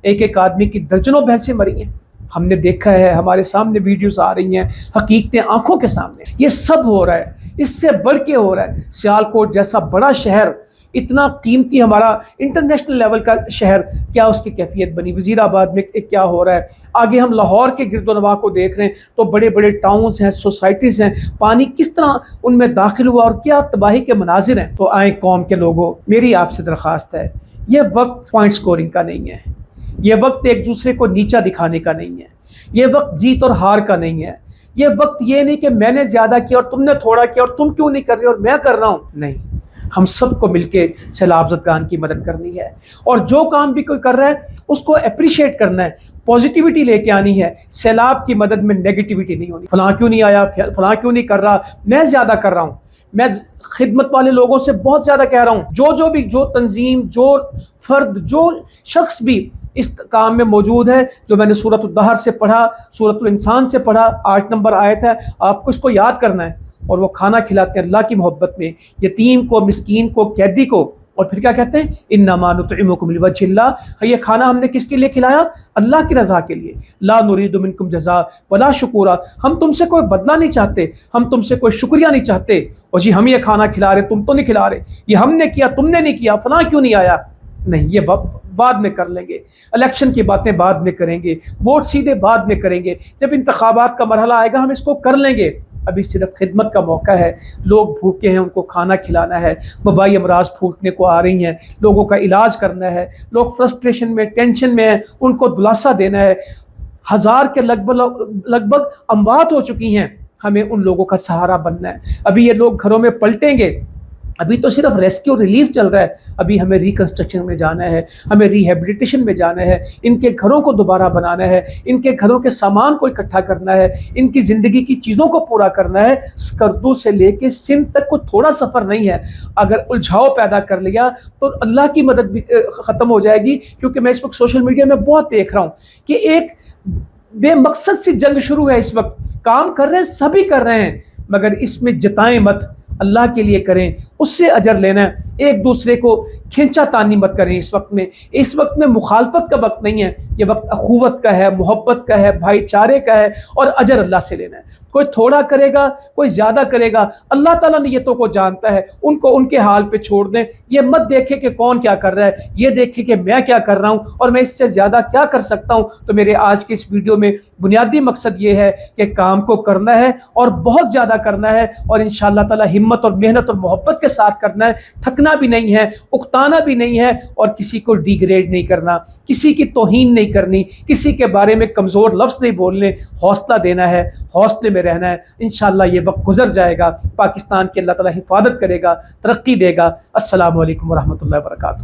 ایک ایک آدمی کی درجنوں بھینسیں مری ہیں، ہم نے دیکھا ہے، ہمارے سامنے ویڈیوز آ رہی ہیں، حقیقتیں آنکھوں کے سامنے، یہ سب ہو رہا ہے، اس سے بڑھ کے ہو رہا ہے۔ سیالکوٹ جیسا بڑا شہر، اتنا قیمتی ہمارا انٹرنیشنل لیول کا شہر، کیا اس کی کیفیت بنی؟ وزیر آباد میں کیا ہو رہا ہے؟ آگے ہم لاہور کے گرد و نواح کو دیکھ رہے ہیں تو بڑے بڑے ٹاؤنز ہیں، سوسائٹیز ہیں، پانی کس طرح ان میں داخل ہوا اور کیا تباہی کے مناظر ہیں۔ تو آئیں قوم کے لوگوں، میری آپ سے درخواست ہے، یہ وقت پوائنٹ سکورنگ کا نہیں ہے، یہ وقت ایک دوسرے کو نیچا دکھانے کا نہیں ہے، یہ وقت جیت اور ہار کا نہیں ہے، یہ وقت یہ نہیں کہ میں نے زیادہ کیا اور تم نے تھوڑا کیا اور تم کیوں نہیں کر رہے اور میں کر رہا ہوں، نہیں، ہم سب کو مل کے سیلاب زدگان کی مدد کرنی ہے، اور جو کام بھی کوئی کر رہا ہے اس کو اپریشیٹ کرنا ہے، پازیٹیوٹی لے کے آنی ہے۔ سیلاب کی مدد میں نیگیٹیوٹی نہیں ہونی، فلاں کیوں نہیں آیا، فلاں کیوں نہیں کر رہا، میں زیادہ کر رہا ہوں۔ میں خدمت والے لوگوں سے بہت زیادہ کہہ رہا ہوں، جو تنظیم، جو فرد، جو شخص بھی اس کام میں موجود ہے، جو میں نے سورۃ الدہر سے پڑھا، سورۃ الانسان سے پڑھا، 8 نمبر آیت ہے، آپ کو اس کو یاد کرنا ہے، اور وہ کھانا کھلاتے ہیں اللہ کی محبت میں، یتیم کو، مسکین کو، قیدی کو، اور پھر کیا کہتے ہیں، انما نطعمکم لوجہ اللہ، یہ کھانا ہم نے کس کے لیے کھلایا؟ اللہ کی رضا کے لیے، لا نرید منکم جزاء ولا شکورا، ہم تم سے کوئی بدلہ نہیں چاہتے، ہم تم سے کوئی شکریہ نہیں چاہتے، اور جی ہم یہ کھانا کھلا رہے تم تو نہیں کھلا رہے، یہ ہم نے کیا تم نے نہیں کیا، فلاں کیوں نہیں آیا، نہیں، یہ بعد میں کر لیں گے، الیکشن کی باتیں بعد میں کریں گے، ووٹ سیدھے بعد میں کریں گے، جب انتخابات کا مرحلہ آئے گا ہم اس کو کر لیں گے، ابھی صرف خدمت کا موقع ہے، لوگ بھوکے ہیں ان کو کھانا کھلانا ہے، وبائی امراض پھوٹنے کو آ رہی ہیں، لوگوں کا علاج کرنا ہے، لوگ فرسٹریشن میں، ٹینشن میں ہیں، ان کو دلاسا دینا ہے، 1000 کے لگ بھگ اموات ہو چکی ہیں، ہمیں ان لوگوں کا سہارا بننا ہے۔ ابھی یہ لوگ گھروں میں پلٹیں گے، ابھی تو صرف ریسکیو ریلیف چل رہا ہے، ابھی ہمیں ریکنسٹرکشن میں جانا ہے، ہمیں ریہیبلیٹیشن میں جانا ہے، ان کے گھروں کو دوبارہ بنانا ہے، ان کے گھروں کے سامان کو اکٹھا کرنا ہے، ان کی زندگی کی چیزوں کو پورا کرنا ہے۔ سکردو سے لے کے سندھ تک کوئی تھوڑا سفر نہیں ہے، اگر الجھاؤ پیدا کر لیا تو اللہ کی مدد بھی ختم ہو جائے گی، کیونکہ میں اس وقت سوشل میڈیا میں بہت دیکھ رہا ہوں کہ ایک بے مقصد سی جنگ شروع ہے، اس وقت کام کر رہے ہیں، سبھی کر رہے ہیں، مگر اس میں جتائیں مت، اللہ کے لیے کریں، اس سے اجر لینا ہے، ایک دوسرے کو کھینچا تانی مت کریں۔ اس وقت میں مخالفت کا وقت نہیں ہے، یہ وقت اخوت کا ہے، محبت کا ہے، بھائی چارے کا ہے، اور اجر اللہ سے لینا ہے۔ کوئی تھوڑا کرے گا، کوئی زیادہ کرے گا، اللہ تعالیٰ نیتوں کو جانتا ہے، ان کو ان کے حال پہ چھوڑ دیں، یہ مت دیکھے کہ کون کیا کر رہا ہے، یہ دیکھے کہ میں کیا کر رہا ہوں اور میں اس سے زیادہ کیا کر سکتا ہوں۔ تو میرے آج کے اس ویڈیو میں بنیادی مقصد یہ ہے کہ کام کو کرنا ہے اور بہت زیادہ کرنا ہے، اور انشاءاللہ تعالیٰ ہمت اور محنت اور محبت کے ساتھ کرنا ہے، تھکنا بھی نہیں ہے، اکتانا بھی نہیں ہے، اور کسی کو ڈیگریڈ نہیں کرنا، کسی کی توہین نہیں کرنی، کسی کے بارے میں کمزور لفظ نہیں بولنے، حوصلہ دینا ہے، حوصلے میں رہنا ہے۔ انشاءاللہ یہ وقت گزر جائے گا، پاکستان کی اللہ تعالیٰ حفاظت کرے گا، ترقی دے گا۔ السلام علیکم ورحمۃ اللہ وبرکاتہ۔